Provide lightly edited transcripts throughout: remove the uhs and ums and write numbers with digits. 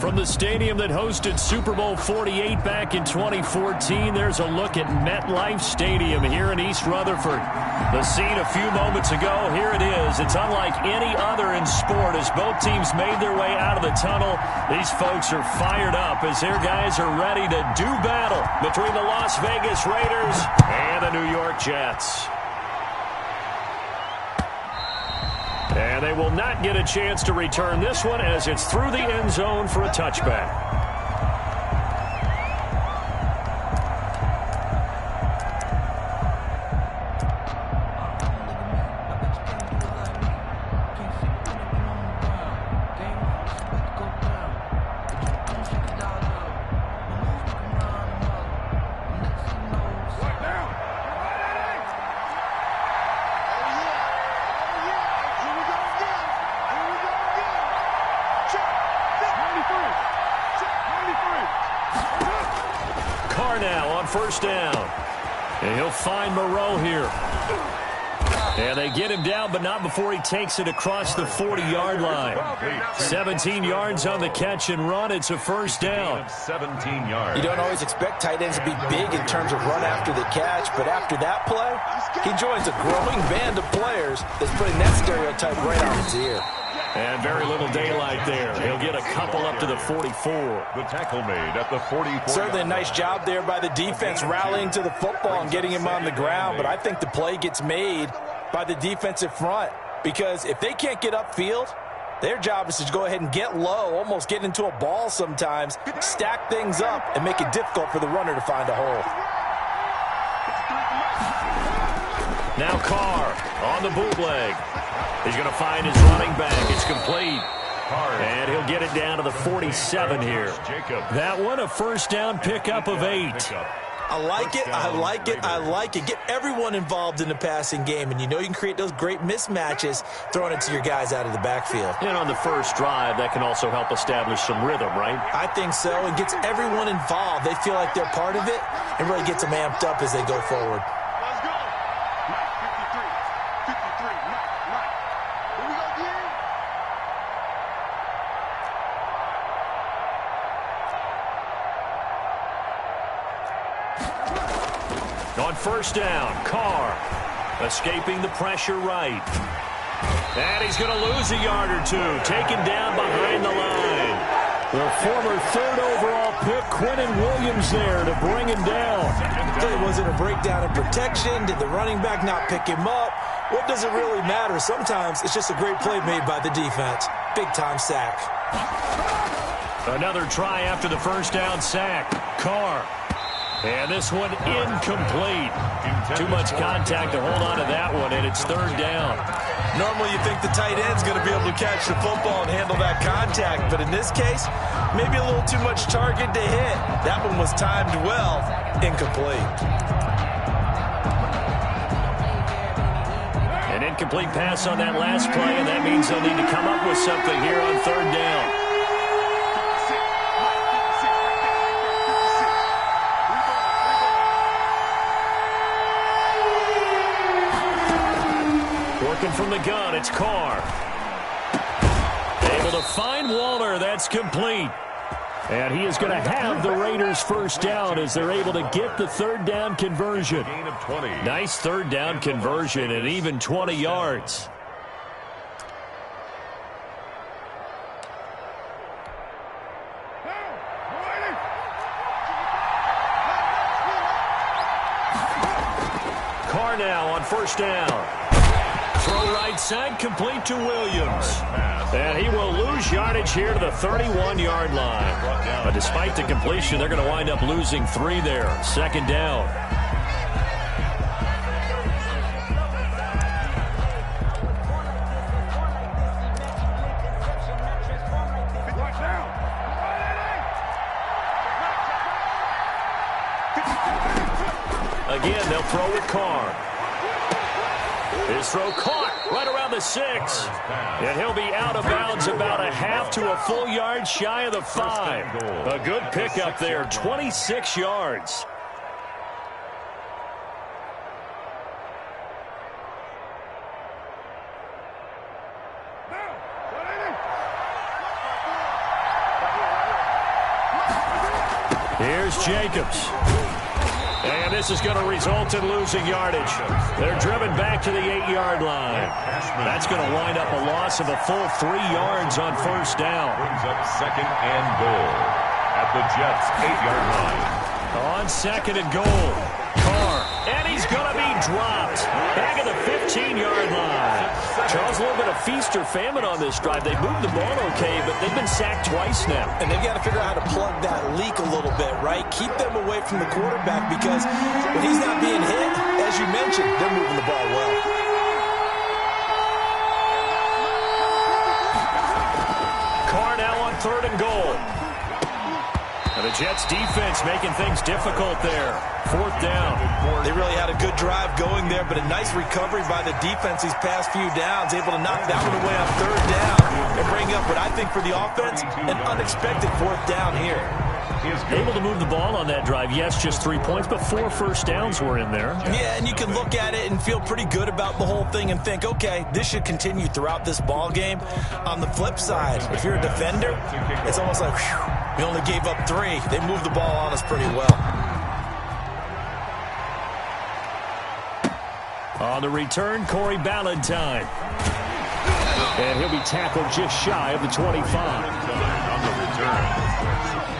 From the stadium that hosted Super Bowl 48 back in 2014, there's a look at MetLife Stadium here in East Rutherford. The scene a few moments ago, here it is. It's unlike any other in sport as both teams made their way out of the tunnel. These folks are fired up as their guys are ready to do battle between the Las Vegas Raiders and the New York Jets. And they will not get a chance to return this one as it's through the end zone for a touchback. First down. And he'll find Moreau here. And they get him down, but not before he takes it across the 40-yard line. 17 yards on the catch and run. It's a first down. 17 yards. You don't always expect tight ends to be big in terms of run after the catch, but after that play, he joins a growing band of players that's putting that stereotype right on his ear. And very little daylight there. He'll get a couple up to the 44. The tackle made at the 44. Certainly a nice job there by the defense rallying to the football and getting him on the ground. But I think the play gets made by the defensive front because if they can't get upfield, their job is to go ahead and get low, almost get into a ball sometimes, stack things up, and make it difficult for the runner to find a hole. Now Carr on the bootleg. He's going to find his running back. It's complete. And he'll get it down to the 47 here. That one, a first down pickup of 8. I like it. I like it. I like it. Get everyone involved in the passing game, and you know you can create those great mismatches throwing it to your guys out of the backfield. And on the first drive, that can also help establish some rhythm, right? I think so. It gets everyone involved. They feel like they're part of it and really gets them amped up as they go forward. On first down, Carr escaping the pressure right. And he's going to lose a yard or two, taken down behind the line. The former third overall pick, Quinnen Williams there to bring him down. Was it a breakdown in protection? Did the running back not pick him up? What does it really matter? Sometimes it's just a great play made by the defense. Big-time sack. Another try after the first down sack. Carr. And this one incomplete. Too much contact to hold on to that one, and it's third down. Normally you think the tight end's going to be able to catch the football and handle that contact, but in this case, maybe a little too much target to hit. That one was timed well, incomplete. An incomplete pass on that last play, and that means they'll need to come up with something here on third down. From the gun, it's Carr. Able to find Waller. That's complete. And he is going to have the Raiders first down as they're able to get the third down conversion. Nice third down conversion and even 20 yards. Carr now on first down. Throw right side, complete to Williams. And he will lose yardage here to the 31-yard line. But despite the completion, they're going to wind up losing 3 there. Second down. Again, they'll throw with Carr. His throw caught right around the 6. And he'll be out of bounds about a half to a full yard shy of the 5. A good pickup there, 26 yards. Here's Jacobs. And this is going to result in losing yardage. They're driven back to the 8-yard line. That's going to wind up a loss of a full 3 yards on first down. Brings up 2nd and goal at the Jets' 8-yard line. On 2nd and goal, Carr, and he's going to be dropped back at the 15-yard line. Charles, a little bit of feast or famine on this drive. They moved the ball okay, but they've been sacked twice now. And they've got to figure out how to plug that leak a little bit, right? Keep them away from the quarterback because when he's not being hit, as you mentioned, they're moving the ball well. Carr now on 3rd and goal. And the Jets defense making things difficult there. 4th down. They really had a good drive going there, but a nice recovery by the defense these past few downs, able to knock that one away on 3rd down and bring up what I think for the offense, an unexpected 4th down here. Able to move the ball on that drive. Yes, just 3 points, but 4 first downs were in there. Yeah, and you can look at it and feel pretty good about the whole thing and think, okay, this should continue throughout this ball game. On the flip side, if you're a defender, it's almost like, whew, we only gave up 3. They moved the ball on us pretty well. On the return, Corey Ballantyne. And he'll be tackled just shy of the 25. On the return,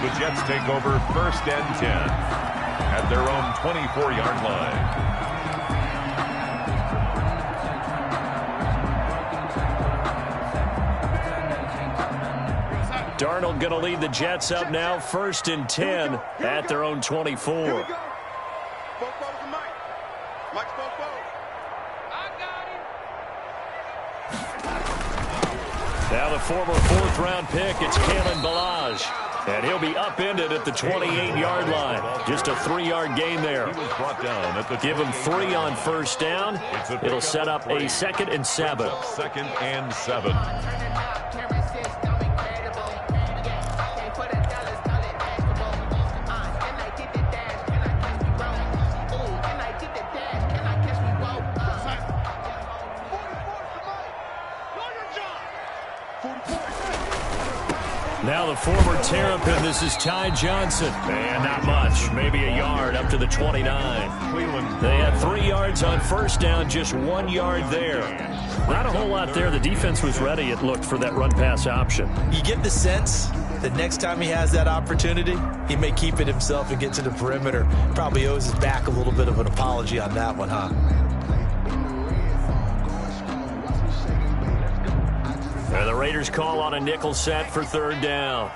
the Jets take over 1st and 10 at their own 24-yard line. Darnold going to lead the Jets up now, 1st and 10 at their own 24. Now the former 4th-round pick, it's Kalen Ballage. And he'll be upended at the 28-yard line. Just a 3-yard gain there. He was brought down at the Give him 3 on first down. It'll set up a 2nd and 7. 2nd and 7. Now the former Terrapin, this is Ty Johnson. And not much, maybe a yard up to the 29. Cleveland. They had 3 yards on first down, just 1 yard there. Not a whole lot there. The defense was ready, it looked, for that run-pass option. You get the sense that next time he has that opportunity, he may keep it himself and get to the perimeter. Probably owes his back a little bit of an apology on that one, huh? And the Raiders call on a nickel set for 3rd down.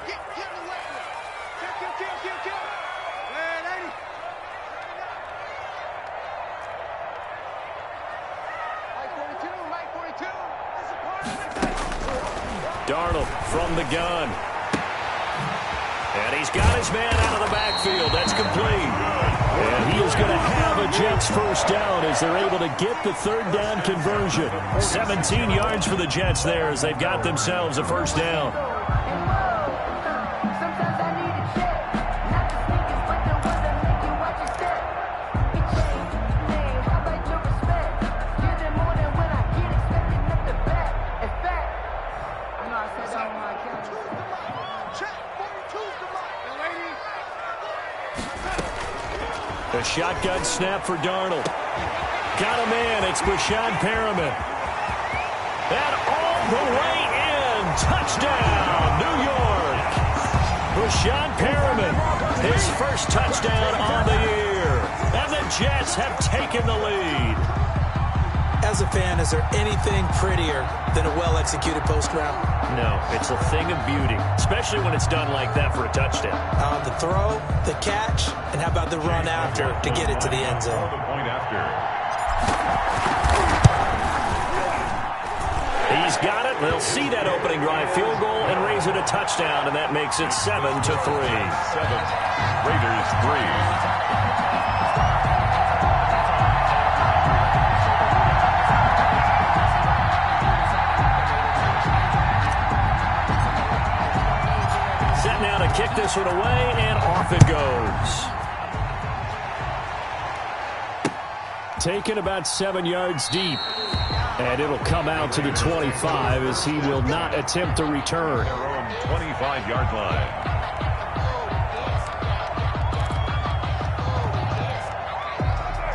Darnold from the gun. And he's got his man out of the backfield. That's complete. And he is going to have a Jets first down as they're able to get the 3rd down conversion. 17 yards for the Jets there as they've got themselves a first down. A shotgun snap for Darnold. Got a man. It's Brashad Perriman. And all the way in. Touchdown, New York. Brashad Perriman, his first touchdown on the year. And the Jets have taken the lead. As a fan, is there anything prettier than a well-executed post route? No, it's a thing of beauty, especially when it's done like that for a touchdown. The throw, the catch, and how about the run after to get it to the end zone? The point after. He's got it. They'll see that opening drive field goal and raise it a touchdown, and that makes it 7-3. 7. Raiders 3. Now to kick this one away, and off it goes. Taken about 7 yards deep. And it'll come out to the 25 as he will not attempt to return. Their own 25-yard line.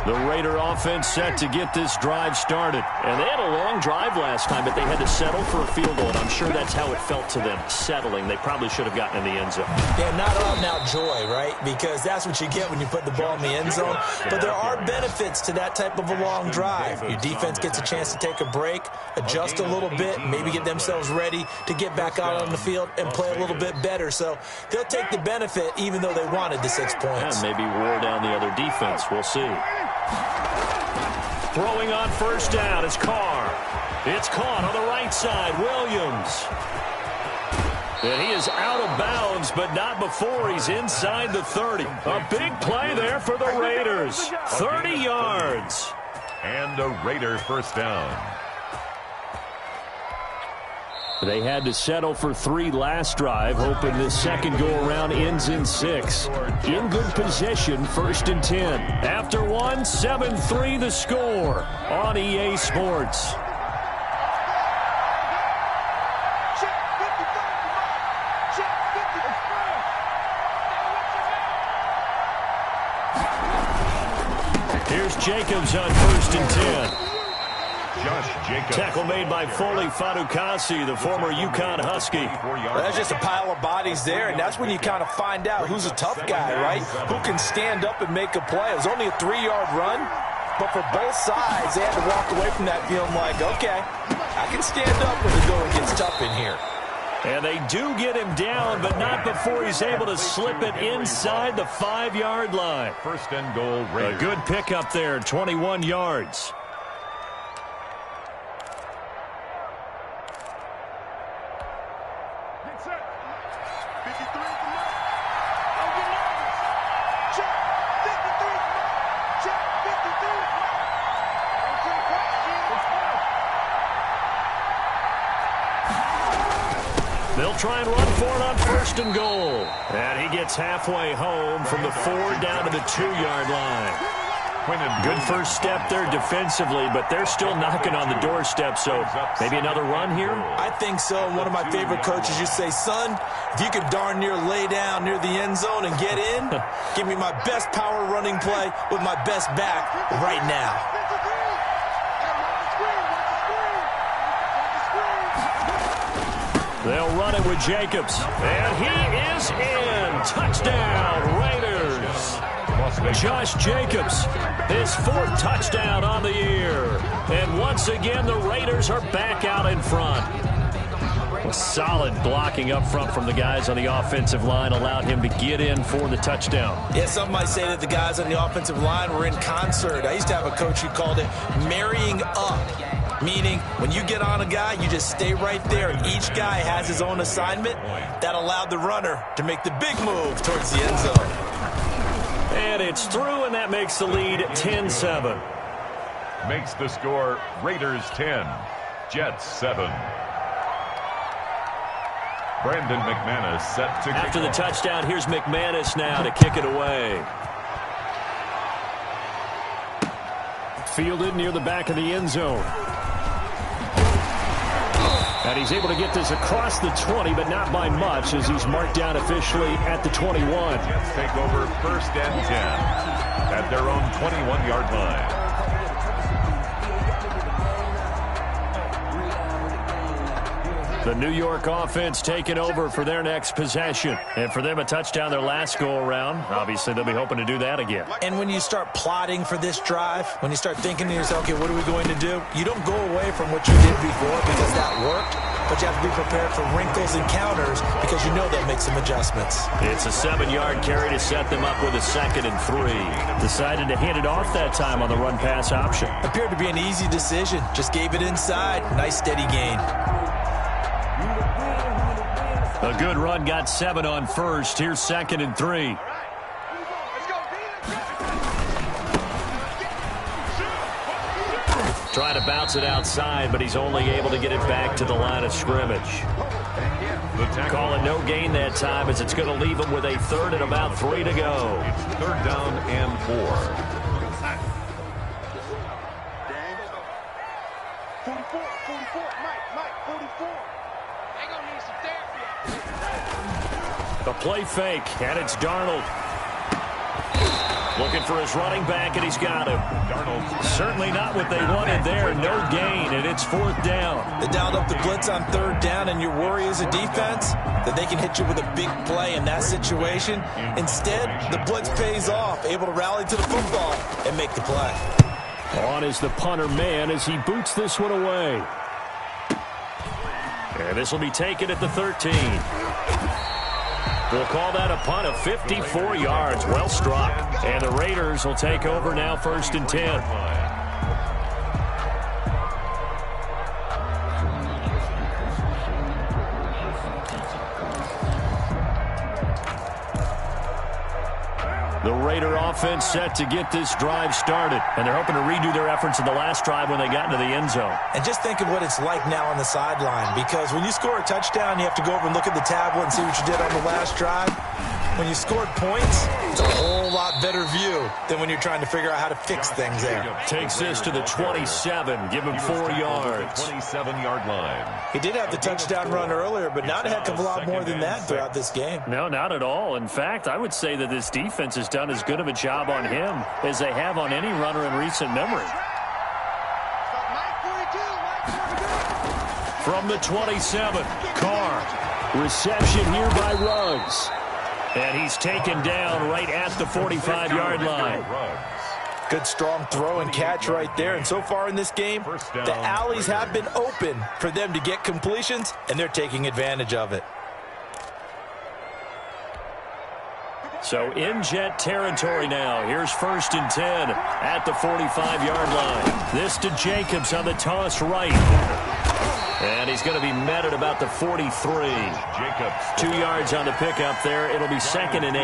The Raider offense set to get this drive started. And they had a long drive last time, but they had to settle for a field goal, and I'm sure that's how it felt to them, settling. They probably should have gotten in the end zone. Yeah, not out and out joy, right? Because that's what you get when you put the ball in the end zone. But there are benefits to that type of a long drive. Your defense gets a chance to take a break, adjust a little bit, maybe get themselves ready to get back out on the field and play a little bit better. So they'll take the benefit even though they wanted the 6 points. And maybe wear down the other defense. We'll see. Throwing on first down is Carr. It's caught on the right side. Williams. And he is out of bounds, but not before he's inside the 30. A big play there for the Raiders. 30 yards. And a Raider first down. They had to settle for 3 last drive, hoping this second go-around ends in 6. In good position, 1st and 10. After 1, 7-3 the score on EA Sports. Here's Jacobs on 1st and 10. Tackle made by Foley Fadukasi, the former UConn Husky. Well, that's just a pile of bodies there, and that's when you kind of find out who's a tough guy, right? Who can stand up and make a play. It was only a 3-yard run, but for both sides, they had to walk away from that feeling like, okay, I can stand up when the going gets tough in here. And they do get him down, but not before he's able to slip it inside the 5-yard line. 1st and goal, Raiders. A good pickup there, 21 yards. They'll try and run for it on 1st and goal. And he gets halfway home from the 4 down to the 2-yard line. Good first step there defensively, but they're still knocking on the doorstep, so maybe another run here? I think so. One of my favorite coaches used to say, son, if you could darn near lay down near the end zone and get in, give me my best power running play with my best back right now. They'll run it with Jacobs. And he is in. Touchdown, Raiders. Josh Jacobs, his 4th touchdown on the year. And once again, the Raiders are back out in front. Solid blocking up front from the guys on the offensive line allowed him to get in for the touchdown. Yeah, some might say that the guys on the offensive line were in concert. I used to have a coach who called it marrying up, meaning when you get on a guy, you just stay right there, and each guy has his own assignment. That allowed the runner to make the big move towards the end zone. And it's through, and that makes the lead 10-7. Makes the score Raiders 10, Jets 7. Brandon McManus set to After the touchdown, here's McManus now to kick it away. Fielded near the back of the end zone. And he's able to get this across the 20, but not by much, as he's marked down officially at the 21. Jets take over 1st and 10 at their own 21-yard line. The New York offense taking over for their next possession. And for them, a touchdown their last go-around. Obviously, they'll be hoping to do that again. And when you start plotting for this drive, when you start thinking to yourself, okay, what are we going to do? You don't go away from what you did before because that worked, but you have to be prepared for wrinkles and counters because you know they'll make some adjustments. It's a 7-yard carry to set them up with a 2nd and 3. Decided to hand it off that time on the run-pass option. Appeared to be an easy decision. Just gave it inside. Nice, steady gain. A good run, got 7 on 1st. Here's 2nd and 3. Trying to bounce it outside, but he's only able to get it back to the line of scrimmage. Call it no gain that time, as it's going to leave him with a 3rd and about 3 to go. It's 3rd down and 4. 44, Mike, 44. They gonna need some therapy. The play fake, and it's Darnold. Looking for his running back, and he's got him. Certainly not what they wanted there. No gain, and it's 4th down. They dialed up the blitz on 3rd down, and your worry as a defense that they can hit you with a big play in that situation. Instead, the blitz pays off, able to rally to the football and make the play. On is the punter man as he boots this one away. And this will be taken at the 13. We'll call that a punt of 54 yards. Well struck. And the Raiders will take over now, 1st and 10. The Raider offense set to get this drive started. And they're hoping to redo their efforts in the last drive when they got into the end zone. And just think of what it's like now on the sideline. Because when you score a touchdown, you have to go over and look at the tablet and see what you did on the last drive. When you scored points, it's a whole lot better view than when you're trying to figure out how to fix things there. Takes this to the 27. Give him 4 yards. 27-yard line. He did have the touchdown run earlier, but not a heck of a lot more than that throughout this game. No, not at all. In fact, I would say that this defense has done as good of a job on him as they have on any runner in recent memory. From the 27, Carr. Reception here by Ruggs. And he's taken down right at the 45-yard line. Good strong throw and catch right there. And so far in this game, the alleys have been open for them to get completions, and they're taking advantage of it. So in Jet territory now. Here's 1st and 10 at the 45-yard line. This to Jacobs on the toss right. And he's going to be met at about the 43. Jacobs. 2 yards on the pickup there. It'll be 2nd and 8.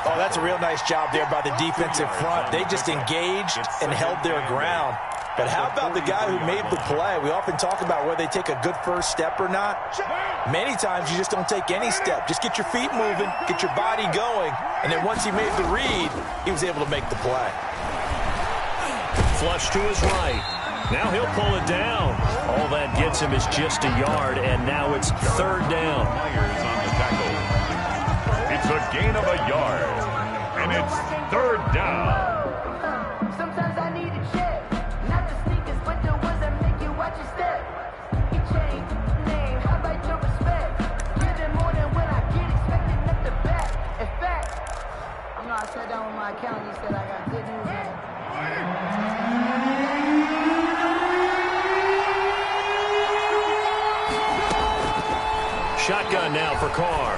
Oh, that's a real nice job there by the defensive front. They just engaged and held their ground. But how about the guy who made the play? We often talk about whether they take a good first step or not. Many times you just don't take any step. Just get your feet moving, get your body going, and then once he made the read, he was able to make the play. Flush to his right. Now he'll pull it down. All that gets him is just a yard, and now it's 3rd down. Myers on the tackle. It's a gain of a yard, and it's 3rd down. Sometimes I need a check, not the sneakers, but the ones that make you watch your step. You change name, how about your respect? Give them more than when I get expected at the back. In fact, I know I sat down with my accountant, he said I got good news. Shotgun now for Carr.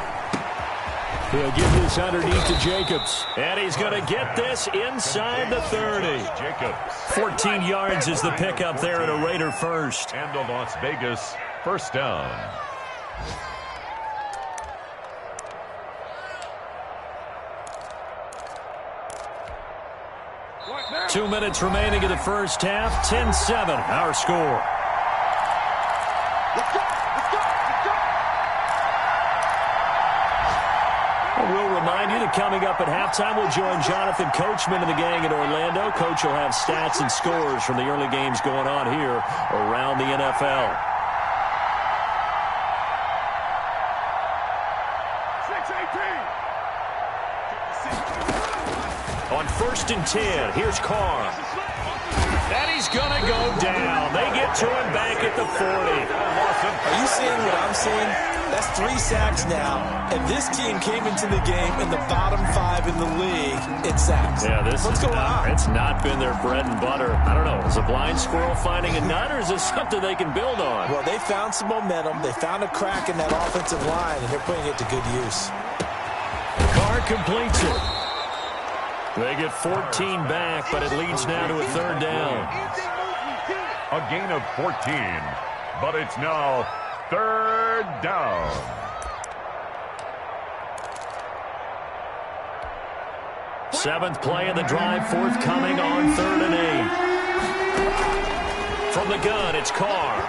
He'll give this underneath to Jacobs. And he's going to get this inside the 30. Jacobs. 14 yards is the pickup there at a Raider first. And the Las Vegas 1st down. Two minutes remaining in the first half. 10-7, our score. We'll remind you that coming up at halftime, we'll join Jonathan Coachman and the gang in Orlando. Coach will have stats and scores from the early games going on here around the NFL. 6-18. On 1st and 10, here's Carr. And he's going to go down. They get to him back at the 40. Are you seeing what I'm seeing? That's 3 sacks now, and this team came into the game in the bottom 5 in the league in sacks. Yeah, What's going on? It's not been their bread and butter. I don't know. Is a blind squirrel finding a nut, or is this something they can build on? Well, they found some momentum. They found a crack in that offensive line, and they're putting it to good use. Carr completes it. They get 14 back, but it leads now to a 3rd down. A gain of 14, but it's now 3rd down. Seventh play of the drive, forthcoming on 3rd and 8. From the gun, it's Carr.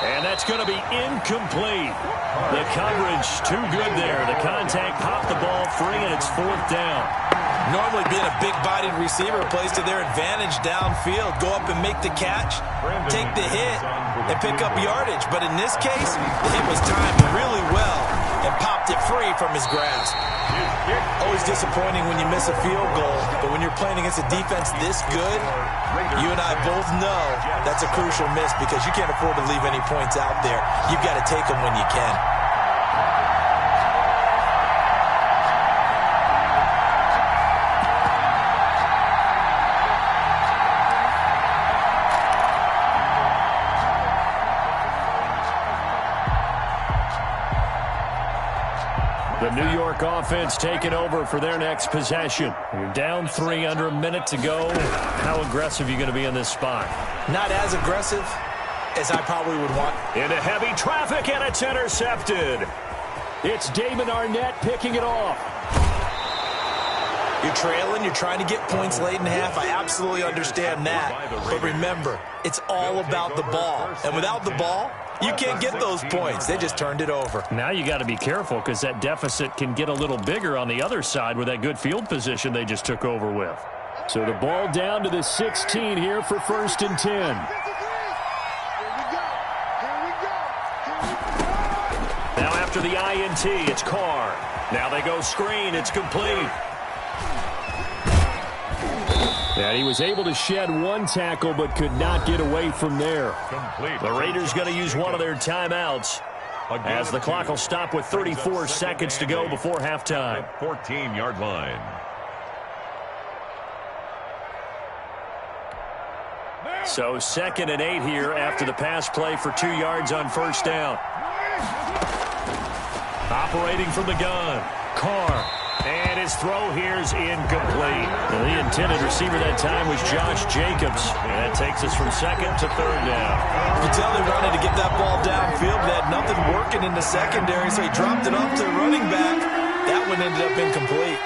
And that's going to be incomplete. The coverage too good there. The contact popped the ball free, and it's 4th down. Normally being a big-bodied receiver plays to their advantage downfield. Go up and make the catch, take the hit, and pick up yardage. But in this case, the hit was timed really well. and popped it free from his grasp. Always disappointing when you miss a field goal, but when you're playing against a defense this good, you and I both know that's a crucial miss because you can't afford to leave any points out there. You've got to take them when you can. The New York offense taking over for their next possession. You're down 3 under a minute to go. How aggressive are you going to be in this spot? Not as aggressive as I probably would want. Into heavy traffic, and it's intercepted. It's Damon Arnett picking it off. You're trailing, you're trying to get points late in half. I absolutely understand that. But remember, it's all about the ball. And without the ball, you can't get those points. They just turned it over. Now you got to be careful because that deficit can get a little bigger on the other side with that good field position they just took over with. So the ball down to the 16 here for 1st and 10. Now after the INT, it's Carr. Now they go screen. It's complete. And he was able to shed one tackle but could not get away from there. The Raiders going to use one of their timeouts as the clock will stop with 34 seconds to go before halftime. 14-yard line. So 2nd and 8 here after the pass play for 2 yards on 1st down. Operating from the gun, Carr. And his throw here is incomplete. Well, the intended receiver that time was Josh Jacobs. And that takes us from 2nd to 3rd down. You can tell they wanted to get that ball downfield, but they had nothing working in the secondary, so he dropped it off to the running back. That one ended up incomplete.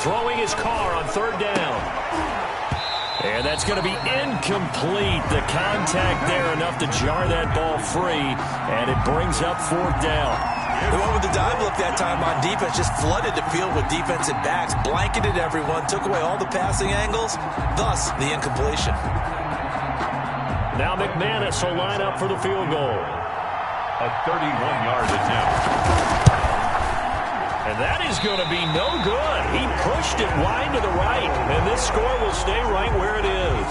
Throwing his Carr on 3rd down. And that's going to be incomplete. The contact there enough to jar that ball free, and it brings up 4th down. They went with the dive look that time on defense, just flooded the field with defensive backs, blanketed everyone, took away all the passing angles, thus the incompletion. Now McManus will line up for the field goal. A 31-yard attempt. And that is going to be no good. He pushed it wide to the right, and this score will stay right where it is.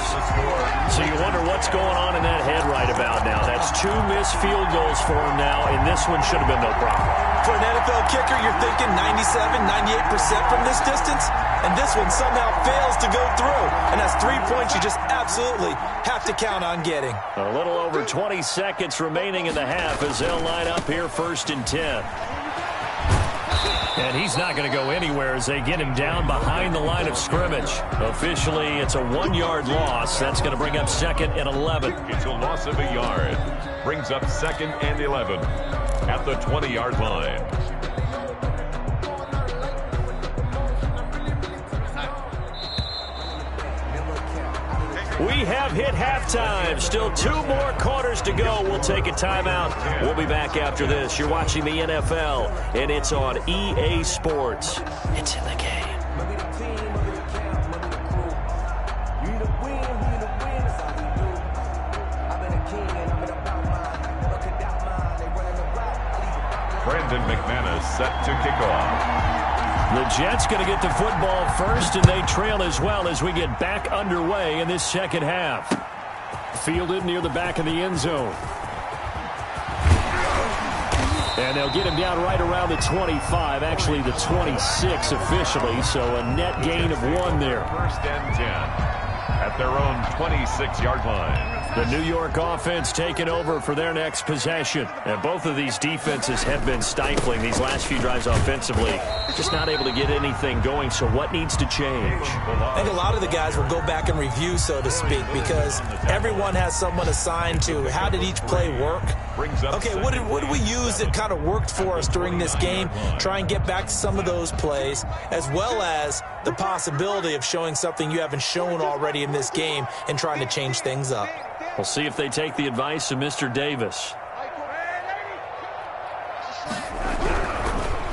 So you wonder what's going on in that head right about now. That's 2 missed field goals for him now, and this one should have been no problem. For an NFL kicker, you're thinking 97, 98% from this distance, and this one somehow fails to go through. And that's 3 points you just absolutely have to count on getting. A little over 20 seconds remaining in the half as they'll line up here 1st and 10. And he's not going to go anywhere as they get him down behind the line of scrimmage. Officially, it's a 1-yard loss. That's going to bring up 2nd and 11. It's a loss of a yard. Brings up 2nd and 11 at the 20-yard line. We have hit halftime. Still 2 more quarters to go. We'll take a timeout. We'll be back after this. You're watching the NFL, and it's on EA Sports. It's in the game. Brandon McManus set to kick off. The Jets going to get the football first, and they trail as well as we get back underway in this 2nd half. Fielded near the back of the end zone. And they'll get him down right around the 25, actually the 26 officially, so a net gain of 1 there. 1st and 10 at their own 26-yard line. The New York offense taking over for their next possession. And both of these defenses have been stifling these last few drives offensively. Just not able to get anything going, so what needs to change? I think a lot of the guys will go back and review, so to speak, because everyone has someone assigned to how did each play work. Okay, what did we use that kind of worked for us during this game? Try and get back to some of those plays, as well as the possibility of showing something you haven't shown already in this game and trying to change things up. We'll see if they take the advice of Mr. Davis.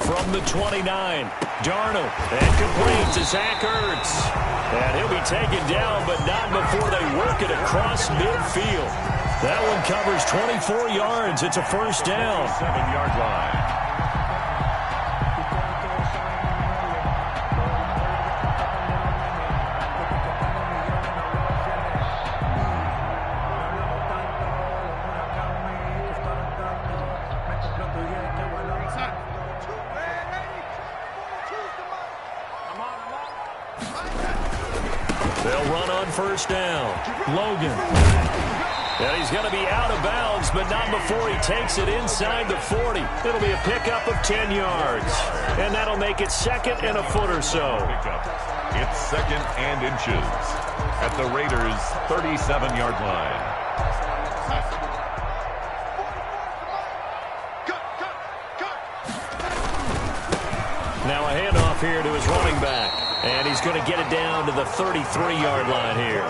From the 29, Darnold, and complete to Zach Ertz. And he'll be taken down, but not before they work it across midfield. That one covers 24 yards. It's a first down. 7-yard line. They'll run on first down. Logan. And he's going to be out of bounds, but not before he takes it inside the 40. It'll be a pickup of 10 yards. And that'll make it second and a foot or so. It's second and inches at the Raiders' 37-yard line. Now a handoff here to his running back. And he's going to get it down to the 33-yard line here.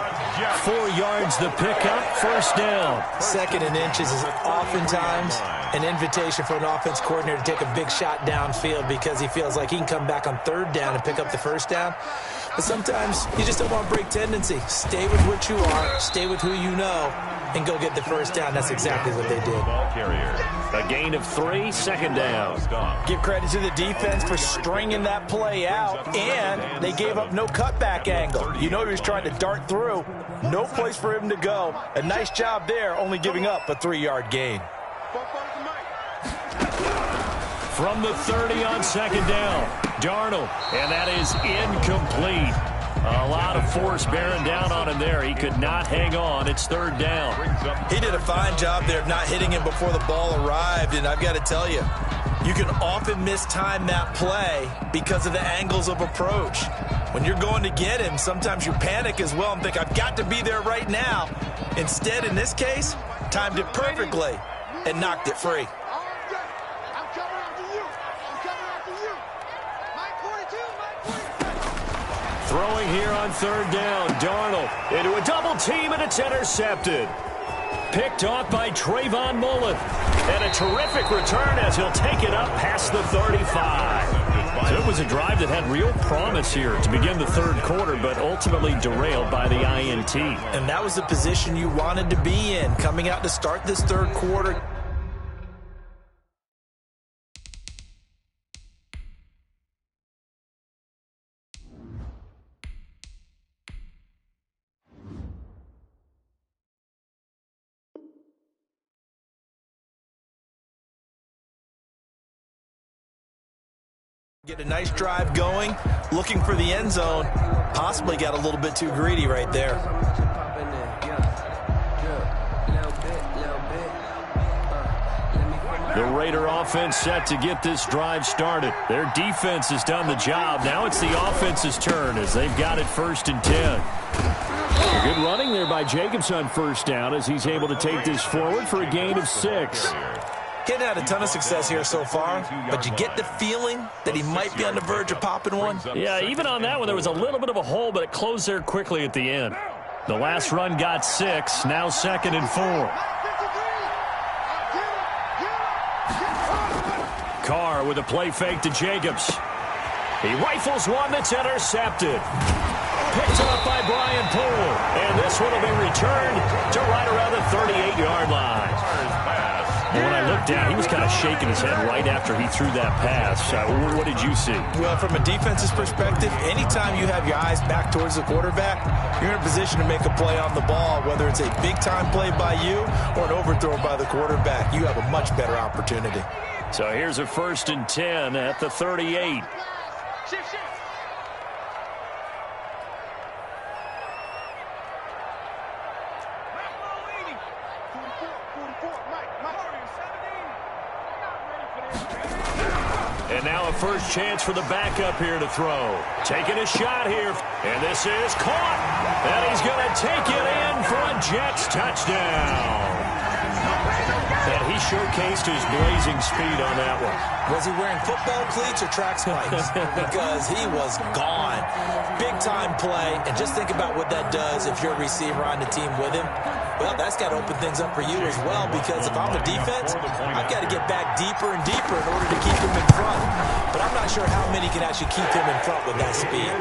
4 yards the pickup, first down. Second and inches is oftentimes an invitation for an offense coordinator to take a big shot downfield because he feels like he can come back on third down and pick up the first down. But sometimes you just don't want to break tendency. Stay with what you are, stay with who you know, and go get the first down. That's exactly what they did. Ball carrier. A gain of 3, second down. Give credit to the defense for stringing that play out, and they gave up no cutback angle. You know he was trying to dart through. No place for him to go. A nice job there, only giving up a 3-yard gain. From the 30 on second down, Darnold, and that is incomplete. A lot of force bearing down on him there. He could not hang on. It's third down. He did a fine job there of not hitting him before the ball arrived, and I've got to tell you, you can often mistime that play because of the angles of approach. When you're going to get him, sometimes you panic as well and think, I've got to be there right now. Instead, in this case, timed it perfectly and knocked it free. Throwing here on third down, Darnold into a double team, and it's intercepted. Picked off by Trayvon Mullen. And a terrific return as he'll take it up past the 35. So it was a drive that had real promise here to begin the third quarter, but ultimately derailed by the INT. And that was the position you wanted to be in, coming out to start this third quarter. Get a nice drive going, looking for the end zone. Possibly got a little bit too greedy right there. The Raider offense set to get this drive started. Their defense has done the job. Now it's the offense's turn as they've got it first and 10. A good running there by Jacobs on first down as he's able to take this forward for a gain of 6. Getting had a ton of success here so far, but you get the feeling that he might be on the verge of popping one. Yeah, even on that one, there was a little bit of a hole, but it closed there quickly at the end. The last run got 6, now second and 4. Carr with a play fake to Jacobs. He rifles one that's intercepted. Picked up by Brian Poole, and this one will be returned to right around the 38-yard line. And when I looked down, he was kind of shaking his head right after he threw that pass. What did you see? Well, from a defense's perspective, anytime you have your eyes back towards the quarterback, you're in a position to make a play on the ball, whether it's a big-time play by you or an overthrow by the quarterback. You have a much better opportunity. So here's a first and 10 at the 38. Shift. And now a first chance for the backup here to throw. Taking a shot here. And this is caught. And he's going to take it in for a Jets touchdown. And he showcased his blazing speed on that one. Was he wearing football cleats or track spikes? Because he was gone. Big-time play. And just think about what that does if you're a receiver on the team with him. Well, that's got to open things up for you as well, because if I'm a defense, I've got to get back deeper and deeper in order to keep him in front. But I'm not sure how many can actually keep him in front with that speed.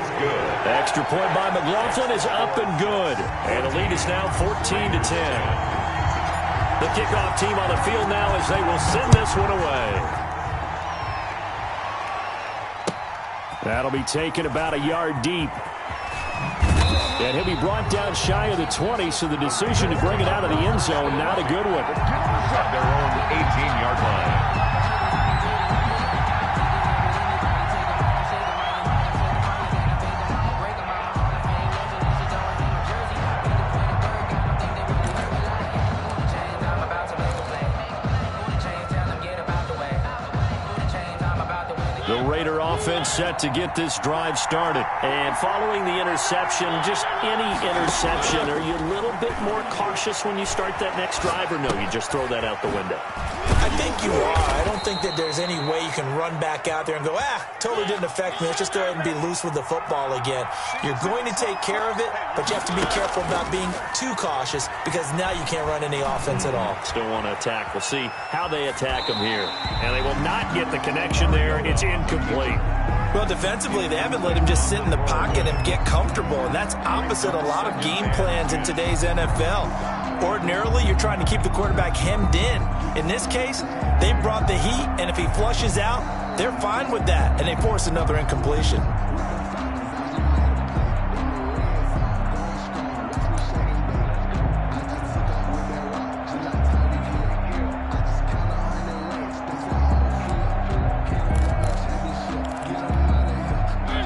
The extra point by McLaughlin is up and good. And the lead is now 14-10. The kickoff team on the field now as they will send this one away. That'll be taken about a yard deep. And he'll be brought down shy of the 20, so the decision to bring it out of the end zone, not a good one. On their own 18-yard line. The Raider offense set to get this drive started. And following the interception, just any interception, are you a little bit more cautious when you start that next drive, or no, you just throw that out the window? I think you are. I don't think that there's any way you can run back out there and go, totally didn't affect me. Let's just go ahead and be loose with the football again. You're going to take care of it, but you have to be careful about being too cautious because now you can't run any offense at all. Still want to attack. We'll see how they attack them here. And they will not get the connection there. It's incomplete. Well, defensively, they haven't let him just sit in the pocket and get comfortable, and that's opposite a lot of game plans in today's NFL. Ordinarily, you're trying to keep the quarterback hemmed in. In this case, they brought the heat, and if he flushes out, they're fine with that, and they force another incompletion.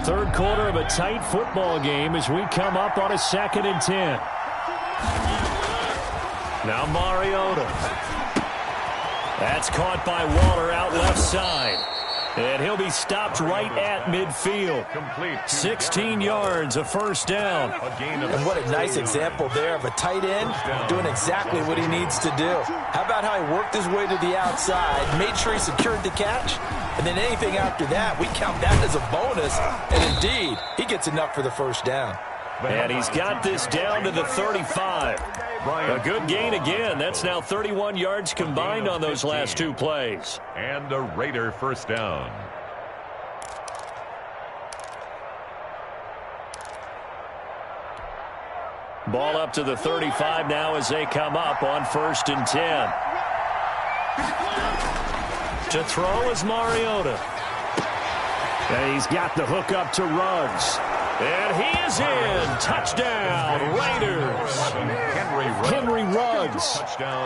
Third quarter of a tight football game as we come up on a 2nd and 10. Now Mariota. That's caught by Waller out left side. And he'll be stopped right at midfield. 16 yards, a first down. And what a nice example there of a tight end doing exactly what he needs to do. How about how he worked his way to the outside, made sure he secured the catch, and then anything after that, we count that as a bonus. And indeed, he gets enough for the first down. And he's got this down to the 35. A good gain again. That's now 31 yards combined on those last two plays. And a Raider first down. Ball up to the 35 now as they come up on 1st and 10. To throw is Mariota. And he's got the hook up to Ruggs. And he is in. Touchdown, Raiders. Henry Ruggs,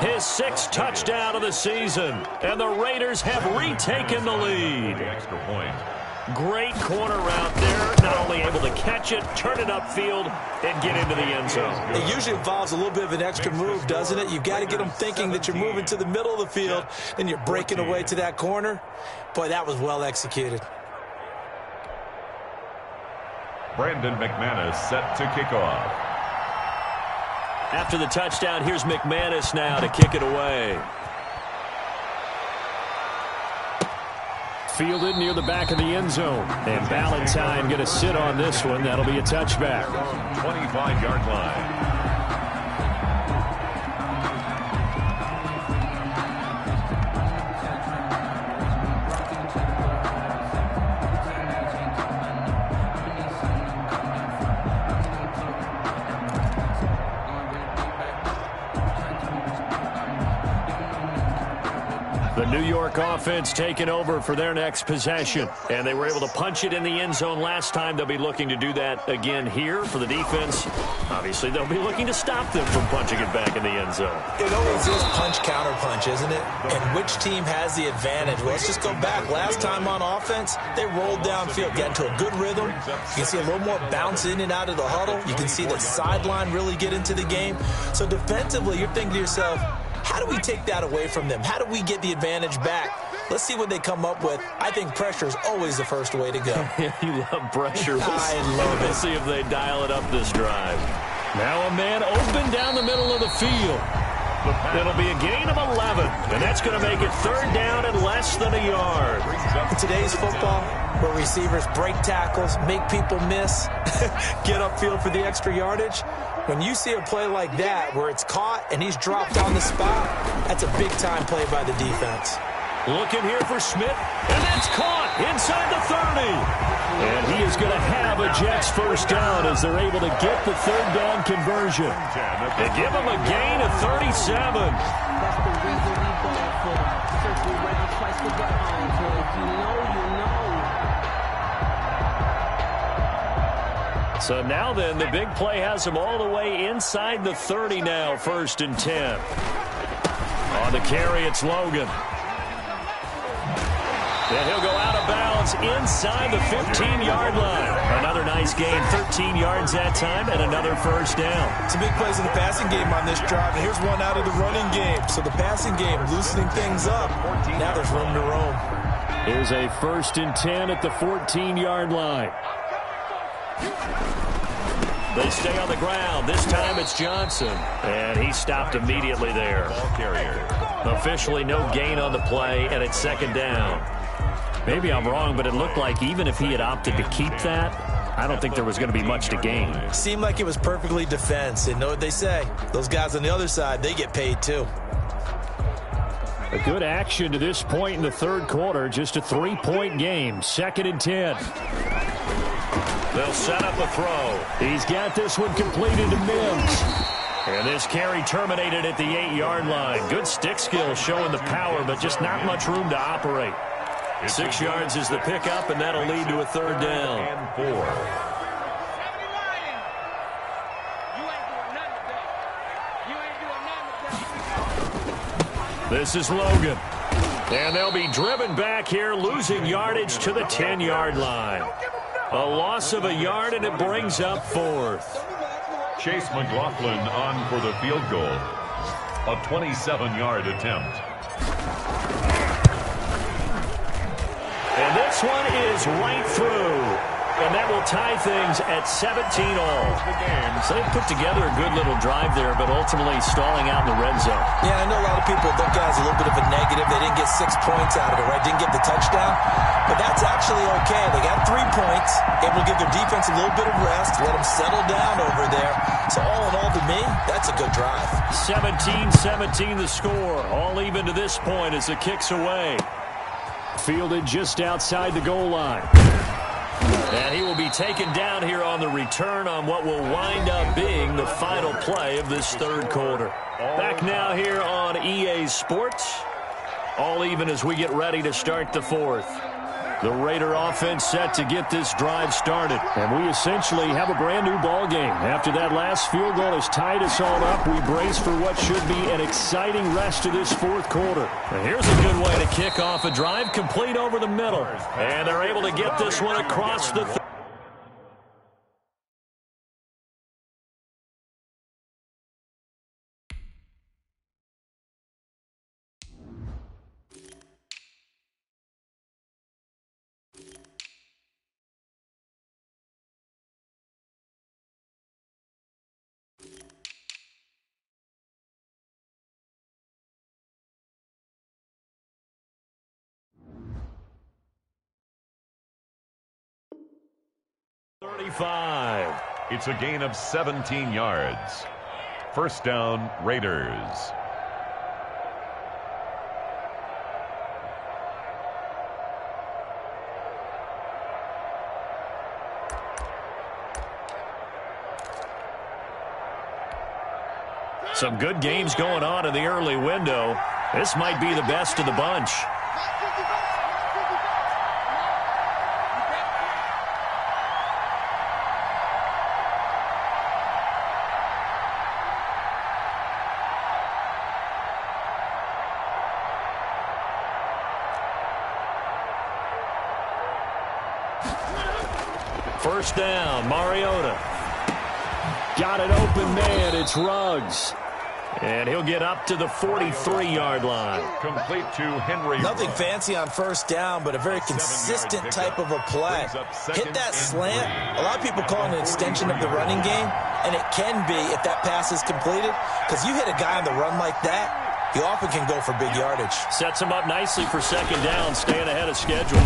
his 6th touchdown of the season. And the Raiders have retaken the lead. Extra point. Great corner route there. Not only able to catch it, turn it upfield, and get into the end zone. It usually involves a little bit of an extra move, doesn't it? You've got to get them thinking that you're moving to the middle of the field, then you're breaking away to that corner. Boy, that was well executed. Brandon McManus set to kick off. After the touchdown, here's McManus now to kick it away. Fielded near the back of the end zone. And Valentine going to sit on this one. That'll be a touchback. 25-yard line. The New York offense taking over for their next possession. And they were able to punch it in the end zone last time. They'll be looking to do that again here for the defense. Obviously, they'll be looking to stop them from punching it back in the end zone. It always is punch-counter-punch, isn't it? And which team has the advantage? Well, let's just go back. Last time on offense, they rolled downfield, got into a good rhythm. You can see a little more bounce in and out of the huddle. You can see the sideline really get into the game. So defensively, you're thinking to yourself, how do we take that away from them? How do we get the advantage back? Let's see what they come up with. I think pressure is always the first way to go. You love pressure. I love it. We'll see if they dial it up this drive. Now a man open down the middle of the field. It'll be a gain of 11, and that's going to make it 3rd down and less than a yard. In today's football, where receivers break tackles, make people miss, get upfield for the extra yardage, when you see a play like that where it's caught and he's dropped on the spot, that's a big-time play by the defense. Looking here for Smith, and that's caught inside the 30. And he is going to have a Jets first down as they're able to get the 3rd down conversion. And give him a gain of 37. So now then, the big play has him all the way inside the 30 now, 1st and 10. On the carry, it's Logan. And he'll go out of bounds inside the 15-yard line. Another nice gain, 13 yards that time, and another first down. Some big plays in the passing game on this drive, and here's one out of the running game. So the passing game loosening things up. Now there's room to roam. Here's a 1st and 10 at the 14-yard line. They stay on the ground. This time it's Johnson. And he stopped immediately there. Ball carrier. Officially no gain on the play, and it's 2nd down. Maybe I'm wrong, but it looked like even if he had opted to keep that, I don't think there was going to be much to gain. Seemed like it was perfectly defense. And know what they say? Those guys on the other side, they get paid too. A good action to this point in the 3rd quarter. Just a 3-point game. 2nd and 10. They'll set up a throw. He's got this one completed to Mims. And this carry terminated at the 8-yard line. Good stick skill showing the power, but just not much room to operate. 6 yards is the pickup, and that'll lead to a 3rd down. And 4. This is Logan. And they'll be driven back here, losing yardage to the 10-yard line. A loss of a yard, and it brings up 4th. Chase McLaughlin on for the field goal. A 27-yard attempt. And this one is right through. And that will tie things at 17-all. So they put together a good little drive there, but ultimately stalling out in the red zone. Yeah, I know a lot of people look at it as a little bit of a negative. They didn't get 6 points out of it, right? Didn't get the touchdown. But that's actually okay. They got 3 points, able to give their defense a little bit of rest, let them settle down over there. So all in all, to me, that's a good drive. 17-17 the score. All even to this point as the kick's away. Fielded just outside the goal line. And he will be taken down here on the return on what will wind up being the final play of this 3rd quarter. Back now here on EA Sports. All even as we get ready to start the 4th. The Raider offense set to get this drive started. And we essentially have a brand new ball game. After that last field goal has tied us all up, we brace for what should be an exciting rest of this 4th quarter. And here's a good way to kick off a drive, complete over the middle. And they're able to get this one across the 35. It's a gain of 17 yards. 1st down, Raiders. Some good games going on in the early window. This might be the best of the bunch. First down, Mariota. Got an open man, it's Ruggs. And he'll get up to the 43-yard line. Complete to Henry. Nothing fancy on 1st down, but a very consistent type of a play. Hit that slant. A lot of people call it an extension of the running game, and it can be if that pass is completed, because you hit a guy on the run like that, he often can go for big yardage. Sets him up nicely for 2nd down, staying ahead of schedule.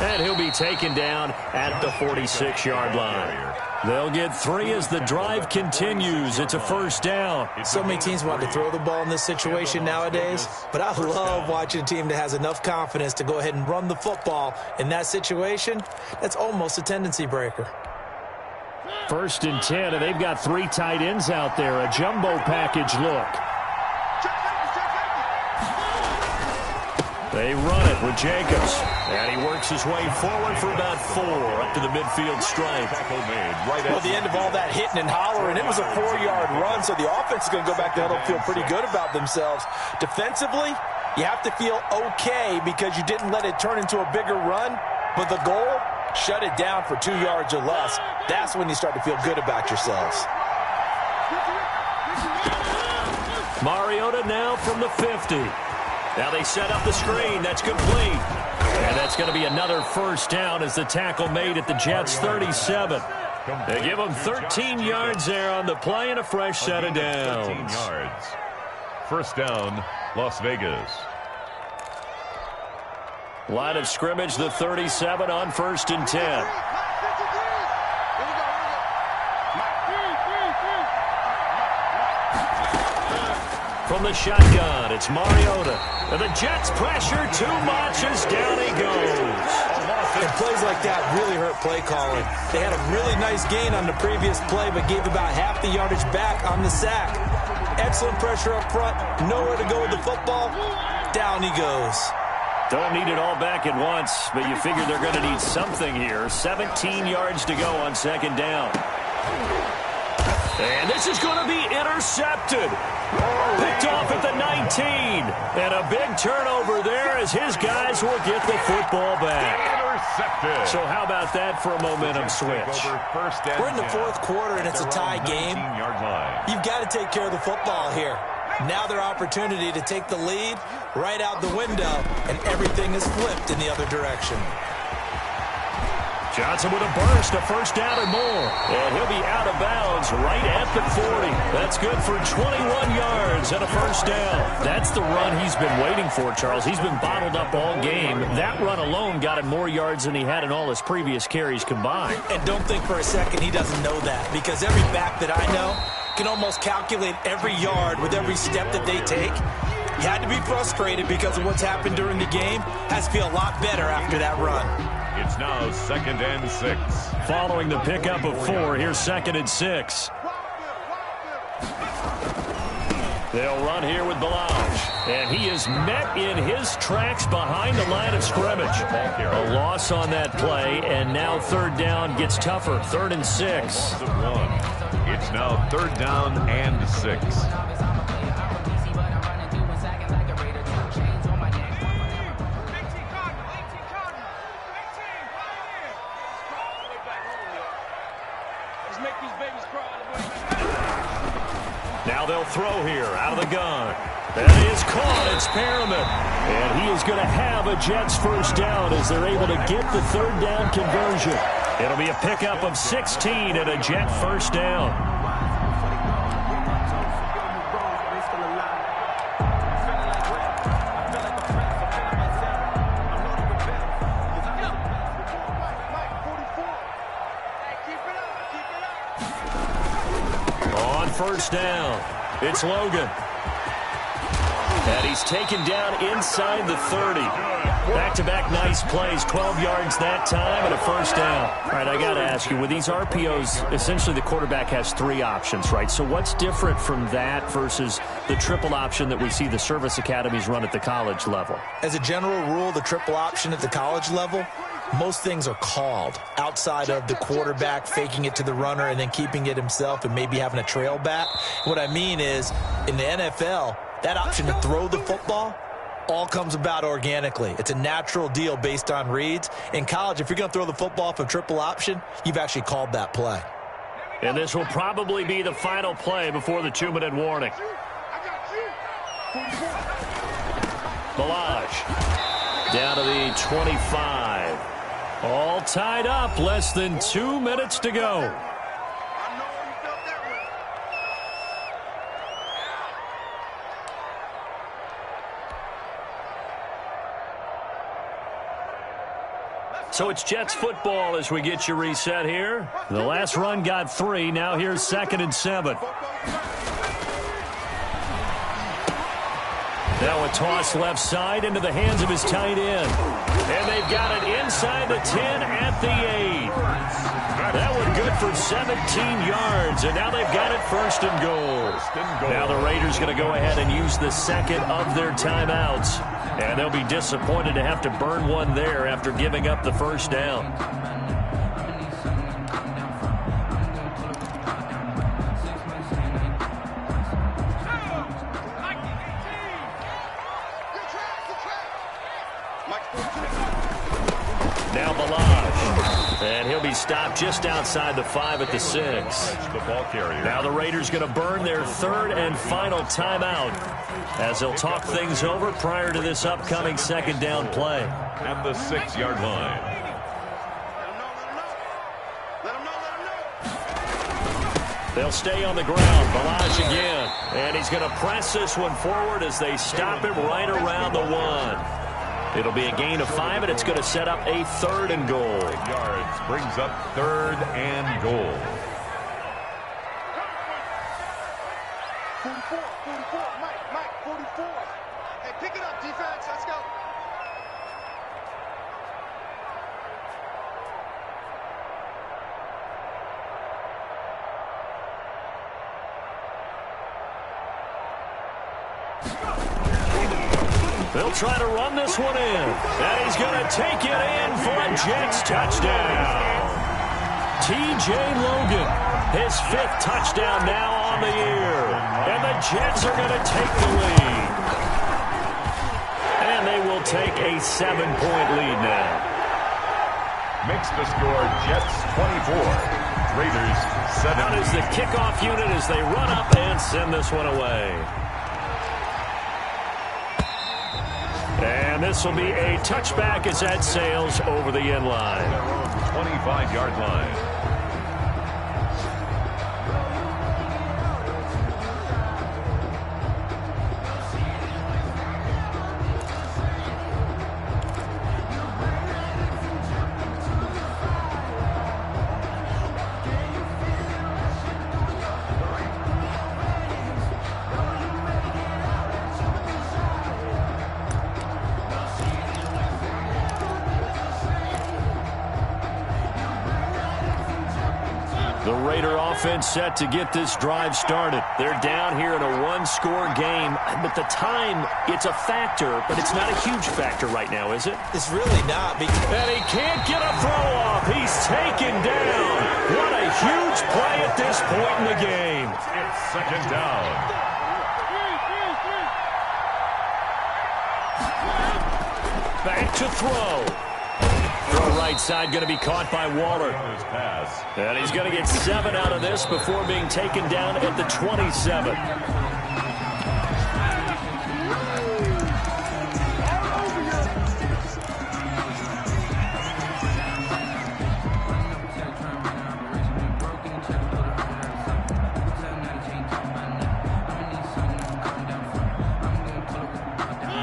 And he'll be taken down at the 46-yard line. They'll get 3 as the drive continues. It's a 1st down. So many teams want to throw the ball in this situation nowadays, but I love watching a team that has enough confidence to go ahead and run the football. In that situation, that's almost a tendency breaker. 1st and 10, and they've got 3 tight ends out there. A jumbo package look. They run it with Jacobs. And he works his way forward for about 4 up to the midfield stripe. Well, the end of all that hitting and hollering, it was a 4-yard run, so the offense is going to go back to huddle, feel pretty good about themselves. Defensively, you have to feel okay because you didn't let it turn into a bigger run, but the goal, shut it down for 2 yards or less. That's when you start to feel good about yourselves. Mariota now from the 50. Now they set up the screen. That's complete. And that's going to be another first down as the tackle made at the Jets' 37. They give them 13 yards there on the play and a fresh set of downs. 13 yards. First down, Las Vegas. Line of scrimmage, the 37 on 1st and 10. From the shotgun, it's Mariota. And the Jets pressure too much as down he goes. And plays like that really hurt play calling. They had a really nice gain on the previous play, but gave about half the yardage back on the sack. Excellent pressure up front. Nowhere to go with the football. Down he goes. Don't need it all back at once, but you figure they're going to need something here. 17 yards to go on 2nd down. And this is going to be intercepted. Picked off at the 19. And a big turnover there as his guys will get the football back. Intercepted. So how about that for a momentum switch? We're in the 4th quarter and it's a tie game. You've got to take care of the football here. Now their opportunity to take the lead right out the window, and everything is flipped in the other direction. Johnson with a burst, a first down and more. And he'll be out of bounds right at the 40. That's good for 21 yards and a first down. That's the run he's been waiting for, Charles. He's been bottled up all game. That run alone got him more yards than he had in all his previous carries combined. And don't think for a second he doesn't know that, because every back that I know can almost calculate every yard with every step that they take. He had to be frustrated because of what's happened during the game. Has to feel a lot better after that run. It's now 2nd and 6. Following the pickup of 4, here's 2nd and 6. They'll run here with Balaj. And he is met in his tracks behind the line of scrimmage. A loss on that play, and now 3rd down gets tougher. 3rd and 6. It's now 3rd down and 6. Now they'll throw here out of the gun. That is caught. It's Perriman. And he is going to have a Jets first down as they're able to get the 3rd down conversion. It'll be a pickup of 16 and a Jet first down. On first down, it's Logan. And he's taken down inside the 30. Back-to-back nice plays, 12 yards that time and a first down. All right, I got to ask you, with these RPOs, essentially the quarterback has 3 options, right? So what's different from that versus the triple option that we see the service academies run at the college level? As a general rule, the triple option at the college level, most things are called outside of the quarterback faking it to the runner and then keeping it himself and maybe having a trail back. What I mean is, in the NFL, that option to throw the football all comes about organically. It's a natural deal based on reads. In college, if you're going to throw the football for triple option, you've actually called that play. And this will probably be the final play before the 2-minute warning. Balaj down to the 25. All tied up, less than 2 minutes to go. So it's Jets football as we get you reset here. The last run got 3. Now here's 2nd and 7. Now a toss left side into the hands of his tight end. And they've got it inside the 10 at the 8. That one good for 17 yards, and now they've got it first and goal. Now the Raiders going to go ahead and use the second of their timeouts. And they'll be disappointed to have to burn one there after giving up the first down. Now Balaj. And he'll be stopped just outside the 5 at the 6. Now the Raiders going to burn their third and final timeout as they'll talk things over prior to this upcoming second down play. And the 6-yard line. They'll stay on the ground. Balaj again. And he's going to press this one forward as they stop him right around the 1. It'll be a gain of 5, and it's going to set up a third and goal. 5 yards brings up third and goal. 44, Mike, 44. Hey, pick it up, defense. Let's go. They'll try to run this one in. And he's going to take it in for a Jets touchdown. T.J. Logan, his 5th touchdown now on the year. And the Jets are going to take the lead. And they will take a 7-point lead now. Makes the score Jets 24. Raiders 7. Out is the kickoff unit as they run up and send this one away. And this will be a touchback as that sails over the end line. 25-yard line. The Raider offense set to get this drive started. They're down here in a one-score game, but the time, it's a factor, but it's not a huge factor right now, is it? It's really not. And he can't get a throw off. He's taken down. What a huge play at this point in the game. It's second down. Back to throw. Throw right side going to be caught by Waller. And he's going to get 7 out of this before being taken down at the 27.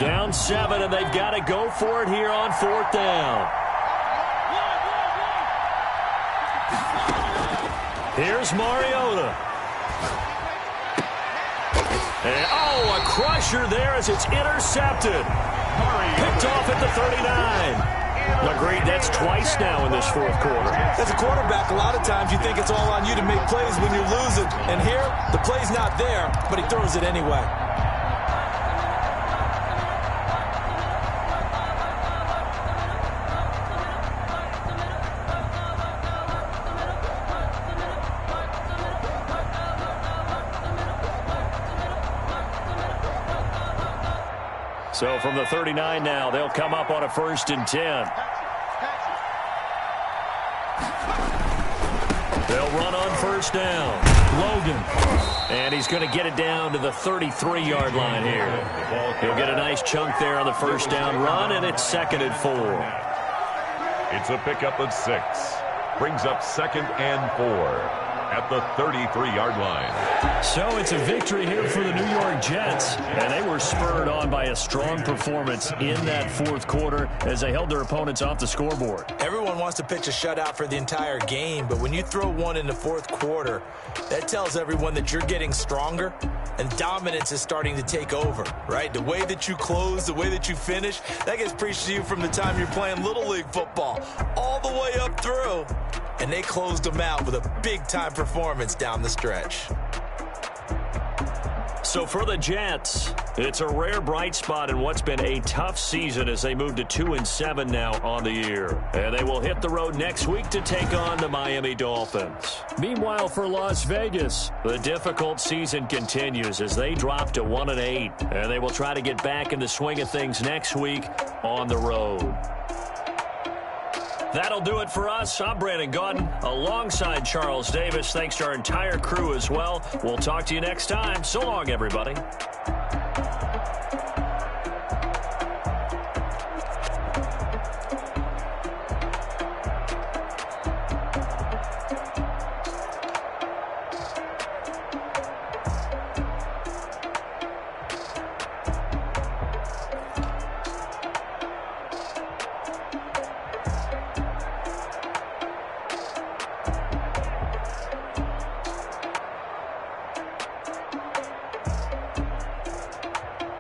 Down 7, and they've got to go for it here on 4th down. Here's Mariota. And, a crusher there as it's intercepted. Picked off at the 39. Agreed, that's twice now in this 4th quarter. As a quarterback, a lot of times you think it's all on you to make plays when you're losing. And here, the play's not there, but he throws it anyway. So from the 39 now, they'll come up on a 1st and 10. They'll run on 1st down. Logan. And he's going to get it down to the 33-yard line here. He'll get a nice chunk there on the 1st down run, and it's 2nd and 4. It's a pickup of 6. Brings up 2nd and 4. at the 33-yard line. So it's a victory here for the New York Jets, and they were spurred on by a strong performance in that fourth quarter as they held their opponents off the scoreboard. Everyone wants to pitch a shutout for the entire game, but when you throw one in the fourth quarter, that tells everyone that you're getting stronger and dominance is starting to take over, right? The way that you close, the way that you finish, that gets preached to you from the time you're playing Little League football all the way up through. And they closed them out with a big-time performance down the stretch. So for the Jets, it's a rare bright spot in what's been a tough season as they move to 2-7 now on the year. And they will hit the road next week to take on the Miami Dolphins. Meanwhile, for Las Vegas, The difficult season continues as they drop to 1-8. And they will try to get back in the swing of things next week on the road. That'll do it for us. I'm Brandon Gaudin alongside Charles Davis. Thanks to our entire crew as well. We'll talk to you next time. So long, everybody.